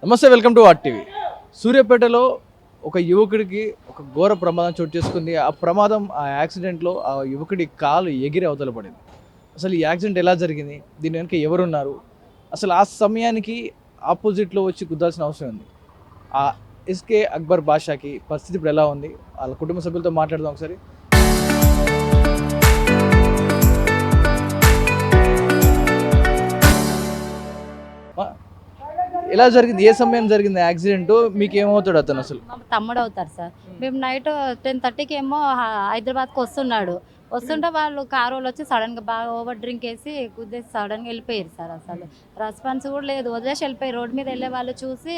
నమస్తే, welcome to art TV. సూర్యాపేటలో ఒక యువకుడికి ఒక ఘోర ప్రమాదం చోటు చేసుకుంది. ఆ యాక్సిడెంట్లో ఆ యువకుడి కాలు ఎగిరి అవతల పడింది. అసలు ఈ యాక్సిడెంట్ ఎలా జరిగింది? దీని వెనుక ఎవరున్నారు? అసలు ఆ సమయానికి ఆపోజిట్లో వచ్చి గుద్దాల్సిన అవసరం ఉంది. ఆ ఎస్కే అక్బర్ బాషాకి పరిస్థితి ఇప్పుడు ఎలా ఉంది? వాళ్ళ కుటుంబ సభ్యులతో మాట్లాడదాం ఒకసారి. మా- ఎలా జరిగింది? ఏ సమయం జరిగింది యాక్సిడెంట్? మీకు ఏమవుతాడు అతను అసలు? మా తమ్ముడు అవుతారు సార్. మేము నైట్ 10:30కి ఏమో హైదరాబాద్కి వస్తుంటే వాళ్ళు కారు వాళ్ళు వచ్చి సడన్గా బాగా ఓవర్ డ్రింక్ వేసి గుద్దేసి సడన్గా వెళ్ళిపోయారు సార్. అసలు రెస్పాన్స్ కూడా లేదు, వదిలేసి వెళ్ళిపోయారు. రోడ్ మీద వెళ్ళే వాళ్ళు చూసి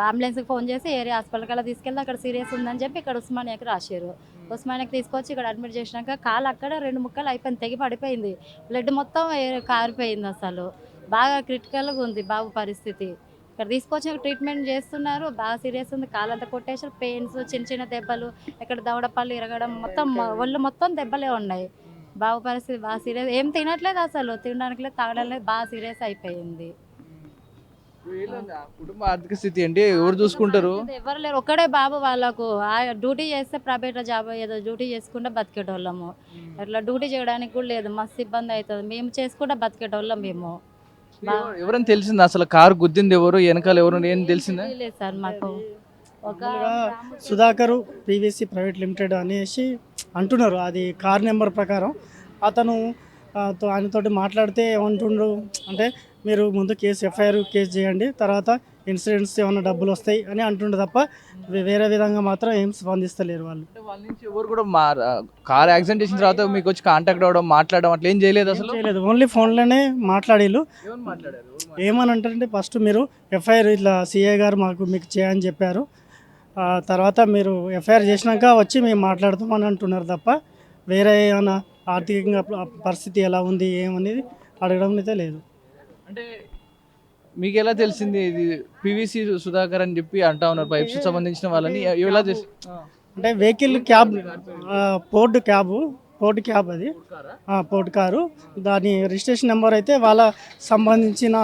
అంబులెన్స్కి ఫోన్ చేసి ఏరియా హాస్పిటల్కి అలా తీసుకెళ్ళి అక్కడ సీరియస్ ఉందని చెప్పి ఇక్కడ ఉస్మానియాకి రాశారు. ఉస్మానియాకి తీసుకొచ్చి ఇక్కడ అడ్మిట్ చేసినాక కాలు అక్కడ 2 ముక్కలు అయిపోయింది, తెగి పడిపోయింది. బ్లడ్ మొత్తం కారిపోయింది. అసలు బాగా క్రిటికల్గా ఉంది బాబు పరిస్థితి. ఇక్కడ తీసుకొచ్చి ట్రీట్మెంట్ చేస్తున్నారు. బాగా సీరియస్ ఉంది. కాలంతా కొట్టేసారు. పెయిన్స్, చిన్న చిన్న దెబ్బలు, ఇక్కడ దవడపళ్ళు ఇరగడం, మొత్తం ఒళ్ళు మొత్తం దెబ్బలే ఉన్నాయి. బాబు పరిస్థితి బాగా సీరియస్. ఏం తినట్లేదు, అసలు తినడానికి లేదు, తాగడం లేదు, బాగా సీరియస్ అయిపోయింది. కుటుంబ ఆర్థిక స్థితి ఏంటి? ఎవరు చూసుకుంటారు? ఎవరు లేరు, ఒక్కడే బాబు. వాళ్ళకు డ్యూటీ చేస్తే ప్రైవేట్ జాబ్ ఏదో డ్యూటీ చేసుకుంటే బతికేటోళ్ళము. అట్లా డ్యూటీ చేయడానికి కూడా లేదు, మస్తు ఇబ్బంది అవుతుంది. మేము చేసుకుంటే బతికేటోళ్ళం మేము. ఎవరని తెలిసింది? అసలు కారు గుద్దింది ఎవరు, వెనకాల ఎవరు, ఏం తెలిసిందా? లేదు సార్ మాకు. ఒక మామూలుగా సుధాకరు పీవీసీ ప్రైవేట్ లిమిటెడ్ అనేసి అంటున్నారు. అది కార్ నెంబర్ ప్రకారం అతను ఆయనతోటి మాట్లాడితే ఏమంటుండ్రు అంటే, మీరు ముందు ఎఫ్ఐఆర్ కేసు చేయండి, తర్వాత ఇన్సూరెన్స్ ఏమైనా డబ్బులు వస్తాయి అని అంటుండ్రు తప్ప వేరే విధంగా మాత్రం ఏం స్పందిస్తలేరు వాళ్ళు. అంటే వాళ్ళ నుంచి ఎవరు కూడా కార్ యాక్సిడెంట్ చేసిన తర్వాత మీకు వచ్చి కాంటాక్ట్ అవ్వడం, మాట్లాడడం అట్లా ఏం చేయలేదు అసలు? చేయలేదు, ఓన్లీ ఫోన్లోనే మాట్లాడిళ్ళు. ఏమని మాట్లాడారు? ఏమని అంటారంటే, ఫస్ట్ మీరు ఎఫ్ఐఆర్ ఇట్లా సిఐ గారు మీకు చేయని చెప్పారు, తర్వాత మీరు ఎఫ్ఐఆర్ చేసినాక వచ్చి మేము మాట్లాడుతామని అంటున్నారు తప్ప వేరే ఏమైనా ఆర్థికంగా పరిస్థితి ఎలా ఉంది ఏమనేది అడగడం అయితే లేదు. అంటే మీకు ఎలా తెలిసింది ఇది పివిసి సుధాకర్ అని చెప్పి అంటా ఉన్నారు, పైప్స్ సంబంధించిన వాళ్ళని? ఎలా తెలిసి? అంటే వెహికల్ క్యాబ్, పోర్ట్ క్యాబ్ అది పోర్ట్ కారు. దాని రిజిస్ట్రేషన్ నెంబర్ అయితే వాళ్ళ సంబంధించిన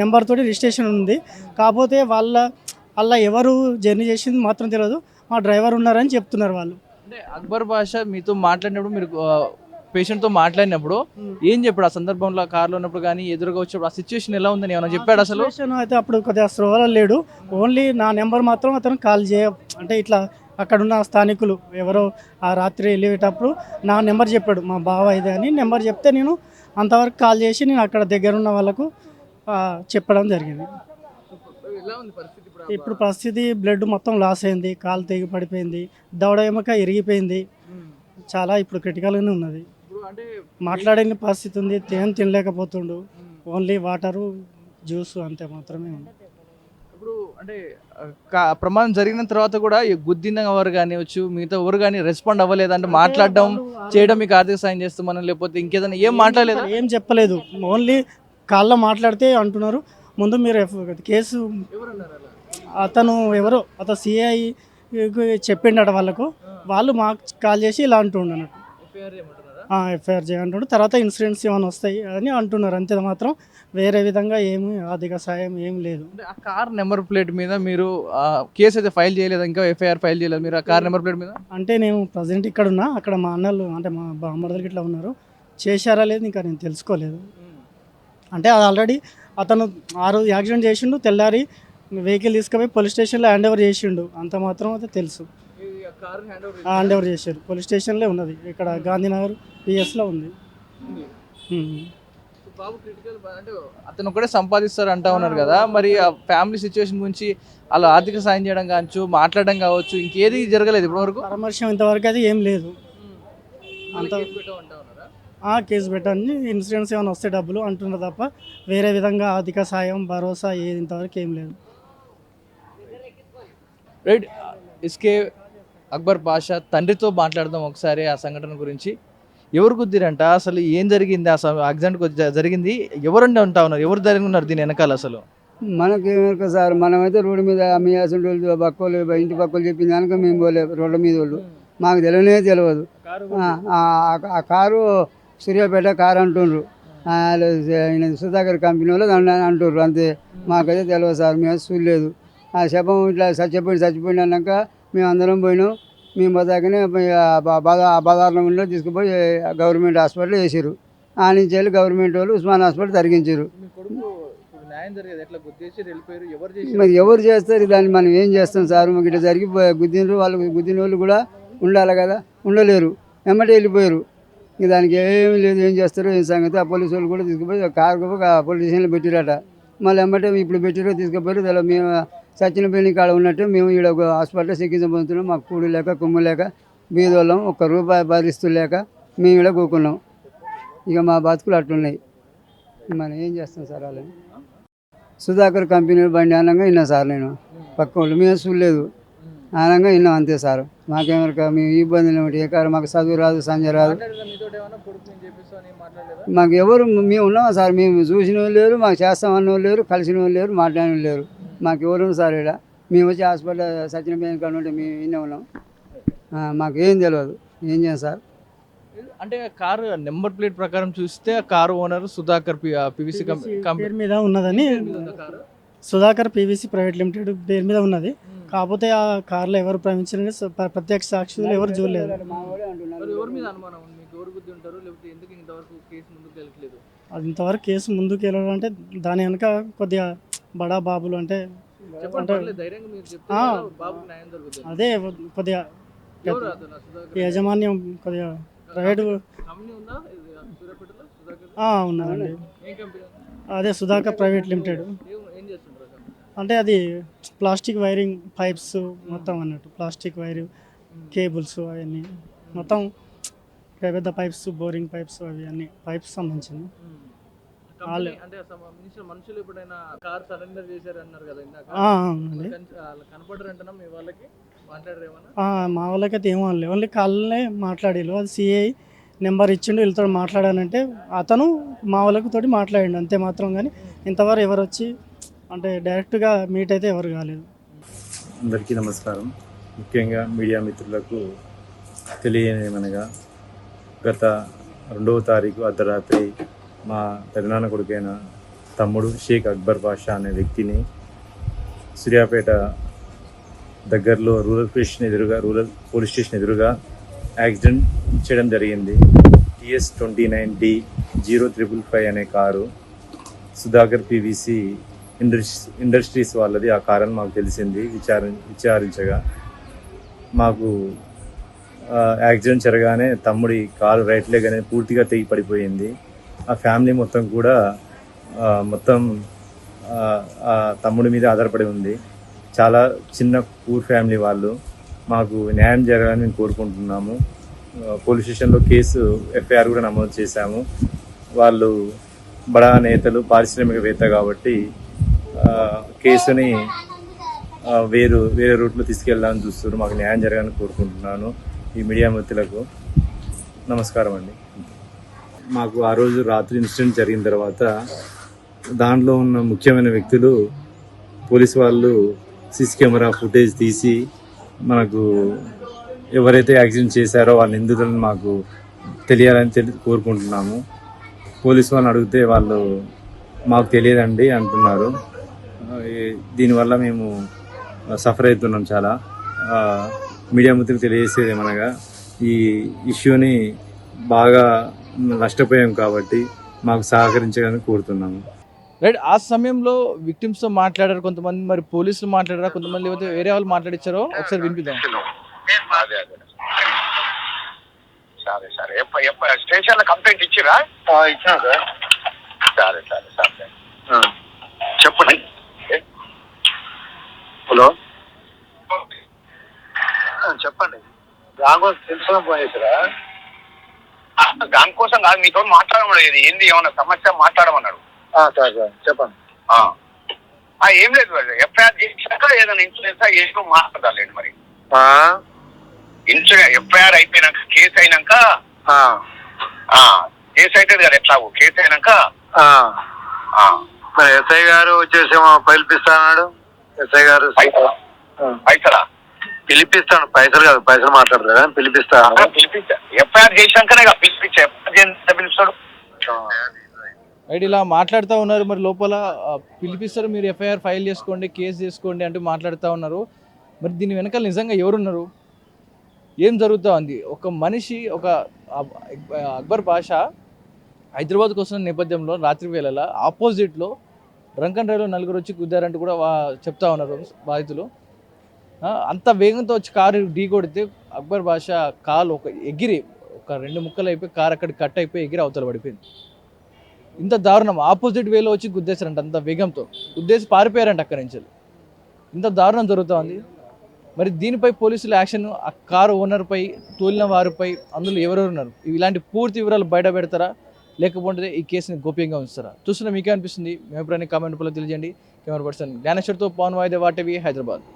నెంబర్ తోటి రిజిస్ట్రేషన్ ఉంది. కాకపోతే వాళ్ళ ఎవరు జర్నీ చేసింది మాత్రం తెలియదు, మా డ్రైవర్ ఉన్నారని చెప్తున్నారు వాళ్ళు. అంటే అక్బర్ బాషా మీతో మాట్లాడినప్పుడు, మీరు పేషెంట్తో మాట్లాడినప్పుడు ఏం చెప్పాడు? ఆ సందర్భంలో కార్లో ఉన్నప్పుడు కానీ ఎదురుగా వచ్చినప్పుడు ఆ సిచ్యువేషన్ ఎలా ఉందని ఏమైనా చెప్పాడు అసలు? సిచ్యువేషన్ అయితే అప్పుడు కొద్దిగా స్పృహలో లేడు. ఓన్లీ నా నెంబర్ మాత్రం అతను కాల్ అంటే ఇట్లా అక్కడున్న స్థానికులు ఎవరో ఆ రాత్రి వెళ్ళేటప్పుడు నా నెంబర్ చెప్పాడు, మా బావ ఇదే అని నెంబర్ చెప్తే నేను అంతవరకు కాల్ చేసి నేను అక్కడ దగ్గరున్న వాళ్ళకు చెప్పడం జరిగింది. ఇప్పుడు పరిస్థితి బ్లడ్ మొత్తం లాస్ అయింది, కాలు తెగి పడిపోయింది, దవడ ఎముక ఇరిగిపోయింది, చాలా ఇప్పుడు క్రిటికల్గానే ఉన్నది. మాట్లాడిన పరిస్థితి ఉంది, ఏం తినలేకపోతుండు, ఓన్లీ వాటరు జ్యూస్ అంతే మాత్రమే ఉంది. ఇప్పుడు అంటే ప్రమాదం జరిగిన తర్వాత కూడా ఈ గుద్దిన వారు కానివచ్చు, మిగతా ఎవరు కానీ రెస్పాండ్ అవ్వలేదు అంటే మాట్లాడడం చేయడం, మీకు ఆర్థిక సాయం చేస్తామని లేకపోతే ఇంకేదైనా ఏం మాట్లాడలేదు? ఏం చెప్పలేదు, ఓన్లీ కాల్లో మాట్లాడితే అంటున్నారు. ముందు మీరు కేసు అతను సిఐ చెప్పిండట వాళ్ళకు, వాళ్ళు మాకు కాల్ చేసి ఇలా అంటుండ అన్నట్టు ఎఫ్ఐఆర్ చేయంటాడు, తర్వాత ఇన్సూరెన్స్ ఏమైనా వస్తాయి అని అంటున్నారు. అంతే మాత్రం వేరే విధంగా ఏమి ఆర్థిక సాయం ఏం లేదు. ఆ కార్ నెంబర్ ప్లేట్ మీద మీరు కేసు అయితే ఫైల్ చేయలేదు, ఇంకా ఎఫ్ఐఆర్ ఫైల్ చేయలేదు మీరు ఆ కార్ నెంబర్ ప్లేట్ మీద? అంటే నేను ప్రజెంట్ ఇక్కడ ఉన్నా, అక్కడ మా అన్నలు అంటే మా బామ్మర్దలకి ఇట్లా ఉన్నారు, చేశారా లేదు ఇంకా నేను తెలుసుకోలేదు. అంటే అది ఆల్రెడీ అతను ఆ రోజు యాక్సిడెంట్ చేసిండు, తెల్లారి వెహికల్ తీసుకుపోయి పోలీస్ స్టేషన్లో హ్యాండ్ ఓవర్ చేసిండు, అంత మాత్రం అయితే తెలుసు. హ్యాండ్ ఓవర్ చేశారు, పోలీస్ స్టేషన్లో ఉన్నది, ఇక్కడ గాంధీనగర్ పిఎస్లో ఉంది. అతను కూడా సంపాదిస్తారు అంటా ఉన్నారు కదా, మరి ఆ ఫ్యామిలీ సిచ్యువేషన్ గురించి అలా ఆర్థిక సాయం చేయడం కావచ్చు, మాట్లాడడం కావచ్చు, ఇంకేది జరగలేదు ఇప్పటివరకు? పరామర్శం ఇంతవరకు అయితే ఏం లేదు. అంత కేసు పెట్టండి, ఇన్సూరెన్స్ ఏమైనా వస్తే డబ్బులు అంటున్నారు తప్ప వేరే విధంగా ఆర్థిక సాయం భరోసా ఏది ఇంతవరకు ఏం లేదు. రైట్, ఎస్కే అక్బర్ బాషా తండ్రితో మాట్లాడదాం ఒకసారి ఆ సంఘటన గురించి. ఎవరు గుద్దిరంట, అసలు ఏం జరిగింది, ఆ యాక్సిడెంట్ జరిగింది ఎవరండి ఉంటా ఉన్నారు, ఎవరు జరిగి ఉన్నారు దీని వెనకాల అసలు? మనకేమనుకో సార్, మనమైతే రోడ్డు మీద మీ అసలు పక్కలు ఇంటి పక్కలు చెప్పింది కనుక మేము పోలే, రోడ్డు మీద వాళ్ళు మాకు తెలియదు. ఆ కారు సూర్యాపేట కారు అంటుండ్రు, ఆయన సుధాకర్ కంపెనీ వాళ్ళు అంటారు అంతే. మాకైతే తెలియదు సార్, మేము చూడలేదు. ఆ శవం ఇట్లా చచ్చిపోయింది అన్నాక మేము అందరం పోయినాం. మేము పోతాకనే బజార్లో ఉన్న తీసుకుపోయి గవర్నమెంట్ హాస్పిటల్ వేసారు. ఆ నుంచి వెళ్ళి గవర్నమెంట్ వాళ్ళు ఉస్మాన్ హాస్పిటల్ తరిగించారు. మరి ఎవరు చేస్తారు దాన్ని, మనం ఏం చేస్తాం సార్? మాకు ఇట్లా జరిగి గుద్దినరు, వాళ్ళు గుద్దిన వాళ్ళు కూడా ఉండాలి కదా, ఉండలేరు, వెంబడి వెళ్ళిపోయారు. ఇంక దానికి ఏమీ లేదు, ఏం చేస్తారో ఏం సంగతి. ఆ పోలీసు వాళ్ళు కూడా తీసుకుపోయి కారు పోలీస్ స్టేషన్లో పెట్టిరట. మళ్ళీ వెంబటే ఇప్పుడు పెట్టిరో తీసుకుపోయారు. ఇలా మేము సచిన పెళ్లి కాడ ఉన్నట్టు మేము ఈడ హాస్పిటల్లో చికిత్స పొందుతున్నాం. మాకు కూడు లేక కొమ్ము లేక బీదోళ్ళం, ₹1 భరిస్తూ లేక మేము ఈడ కూకున్నాం. ఇక మా బతుకులు అట్లున్నాయి. మనం ఏం చేస్తాం సార్? వాళ్ళని సుధాకర్ కంపెనీ బండి అనగా విన్నా సార్, నేను పక్క వాళ్ళు మేము చూడలేదు, అనగా విన్నాం అంతే సార్. మాకేమరక మేము ఇబ్బందులు ఏమిటి? ఏ కారు మాకు చదువు రాదు, సంజయ్ రాదు. మాకు ఎవరు, మేము ఉన్నామా సార్? మేము చూసిన వాళ్ళు లేరు, మాకు చేస్తామన్న వాళ్ళు లేరు, కలిసిన వాళ్ళు లేరు, మాట్లాడిన వాళ్ళు లేరు. మాకు ఎవరు సార్ ఇక్కడ? మేము వచ్చి హాస్పిటల్ సచిన పెళ్లి కాడ ఉంటే మేము వినే ఉన్నాం. మాకు ఏం తెలియదు, ఏం చేయం సార్? అంటే కారు నెంబర్ ప్లేట్ ప్రకారం చూస్తే కారు ఓనర్ సుధాకర్ పివిసి పేరు మీద ఉన్నదని, సుధాకర్ పివిసి ప్రైవేట్ లిమిటెడ్ పేరు మీద ఉన్నది. కాకపోతే ఆ కార్లో ఎవరు ప్రవేశించారని ప్రత్యక్ష సాక్షులు ఎవరు చూడలేదు. అది ఇంతవరకు కేసు ముందుకు వెళ్ళడం అంటే దాని వెనక కొద్దిగా బడా బాబులు అంటే అదే కొద్దిగా యాజమాన్యం కొద్దిగా ప్రైవేట్ ఉన్నదండి. అదే సుధాకర్ ప్రైవేట్ లిమిటెడ్. అంటే అది ప్లాస్టిక్ వైరింగ్ పైప్స్ మొత్తం అన్నట్టు, ప్లాస్టిక్ వైరింగ్ కేబుల్స్ అవన్నీ మొత్తం పెద్ద పైప్స్, బోరింగ్ పైప్స్, అవి అన్ని పైప్స్ సంబంధించింది. మా వాళ్ళకైతే ఏమో అనలేదు, ఓన్లీ కాళ్ళనే మాట్లాడారు. అది సిఐ నెంబర్ ఇచ్చిండు, వీళ్ళతో మాట్లాడానంటే అతను మా వాళ్ళతో మాట్లాడిండు అంతే మాత్రం. కానీ ఇంతవరకు ఎవరు వచ్చి అంటే డైరెక్ట్గా మీట్ అయితే ఎవరు కాలేదు. అందరికీ నమస్కారం. ముఖ్యంగా మీడియా మిత్రులకు తెలియనిమనగా, గత 2వ తారీఖు అర్ధరాత్రి మా పెదనాన్న కొడుకైన తమ్ముడు షేక్ అక్బర్ బాషా అనే వ్యక్తిని సూర్యాపేట దగ్గరలో రూరల్ పోలీస్ స్టేషన్ ఎదురుగా యాక్సిడెంట్ చేయడం జరిగింది. TS29D0555 అనే కారు సుధాకర్ పివిసి ఇండస్ట్రీస్ వాళ్ళది. ఆ కారణం మాకు తెలిసింది విచారించగా. మాకు యాక్సిడెంట్ జరగానే తమ్ముడి కారు రైట్ లెగ్ అనేది పూర్తిగా తెగి పడిపోయింది. ఆ ఫ్యామిలీ మొత్తం కూడా ఆ తమ్ముడి మీద ఆధారపడి ఉంది. చాలా చిన్న పూర్ ఫ్యామిలీ వాళ్ళు. మాకు న్యాయం జరగాలని మేము కోరుకుంటున్నాము. పోలీస్ స్టేషన్లో ఎఫ్ఐఆర్ కూడా నమోదు చేశాము. వాళ్ళు బడా నేతలు, పారిశ్రామికవేత్త కాబట్టి కేసుని వేరే రూట్లో తీసుకెళ్దామని చూస్తున్నారు. మాకు న్యాయం జరగాలని కోరుకుంటున్నాను. ఈ మీడియా మిత్రులకు నమస్కారం అండి. మాకు ఆ రోజు రాత్రి ఇన్సిడెంట్ జరిగిన తర్వాత దాంట్లో ఉన్న ముఖ్యమైన వ్యక్తులు పోలీసు వాళ్ళు సీసీ కెమెరా ఫుటేజ్ తీసి మనకు ఎవరైతే యాక్సిడెంట్ చేశారో వాళ్ళ నిందితులను మాకు తెలియాలని కోరుకుంటున్నాము. పోలీసు వాళ్ళని అడిగితే వాళ్ళు మాకు తెలియదండి అంటున్నారు. దీనివల్ల మేము సఫర్ అవుతున్నాం చాలా. మీడియా మిత్రులకు తెలియజేసేది ఏమనగా, ఈ ఇష్యూని బాగా నష్టపోయాం కాబట్టి మాకు సహకరించాలని కోరుతున్నాము. రైట్. ఆ సమయంలో విక్టిమ్స్తో మాట్లాడారు కొంతమంది, మరి పోలీసులు మాట్లాడారా కొంతమంది, లేకపోతే వేరే వాళ్ళు మాట్లాడిచ్చారో ఒకసారి వినిపిద్దాం. సరే స్టేషన్లో కంప్లైంట్ ఇచ్చిరా? ఇచ్చినా సార్. సరే చెప్పండి. హలో చెప్పండి. దానికోసం తెలుసుకుని ఫోన్ చేశారా? దానికోసం కాదు, మీతో మాట్లాడమన్నాడు. ఏంది ఏమన్నా సమస్య మాట్లాడమన్నాడు. సార్ చెప్పండి. ఏం లేదు, ఎఫ్ఐఆర్ చేశాక ఏదైనా ఇన్సూరెన్స్ ఏదో మాట్లాడాలండి. మరి ఎఫ్ఐఆర్ అయిపోయినాక కేసు అయినాక కేసు అవుతుంది కదా, ఎట్లా కేసు అయినాక మరి ఎస్ఐ గారు వచ్చేసేమో పిలిపిస్తాడు. ఎస్ఐ గారు పైసలా పిలిపిస్తాను, పైసలు కాదు, పైసలు మాట్లాడలేదు కానీ పిలిపిస్తా. ఎఫ్ఐఆర్ చేసినాకనే పిలిపించా. ఎఫ్ఐఆర్ పిలుస్తాడు. రైట్, ఇలా మాట్లాడుతూ ఉన్నారు. మరి లోపల పిలిపిస్తారు, మీరు ఎఫ్ఐఆర్ ఫైల్ చేసుకోండి, కేసు చేసుకోండి అంటూ మాట్లాడుతూ ఉన్నారు. మరి దీని వెనకాల నిజంగా ఎవరున్నారు, ఏం జరుగుతూ ఉంది? ఒక మనిషి, ఒక అక్బర్ బాషా హైదరాబాద్కి వస్తున్న నేపథ్యంలో రాత్రి వేళల ఆపోజిట్లో డ్రంక్ అండ్ డ్రైవ్లో నలుగురు వచ్చి గుద్దారంటూ కూడా చెప్తా ఉన్నారు బాధితులు. అంత వేగంతో వచ్చి కారు ఢీ కొడితే అక్బర్ బాషా కాలు ఎగిరి ఒక 2 ముక్కలు అయిపోయి కారు అక్కడ కట్ అయిపోయి ఎగిరి అవతల పడిపోయింది. ఇంత దారుణం, ఆపోజిట్ వేలో వచ్చి గుద్దేశారంట, అంత వేగంతో గుద్దేసి పారిపోయారంట అక్కడి నుంచి. ఇంత దారుణం జరుగుతూ ఉంది. మరి దీనిపై పోలీసులు యాక్షన్, ఆ కారు ఓనర్పై, తోలిన వారిపై, అందులో ఎవరెవరు ఉన్నారు, ఇలాంటి పూర్తి వివరాలు బయట పెడతారా, లేకపోతే ఈ కేసుని గోప్యంగా ఉంచుతారా? చూస్తున్నా మీకే అనిపిస్తుంది? మీ అభిప్రాయాన్ని కామెంట్ రూపంలో తెలియజేయండి. కెమెరా పర్సన్ జ్ఞానేశ్వర్తో పవన్ వాయిదే, వాటవి, హైదరాబాద్.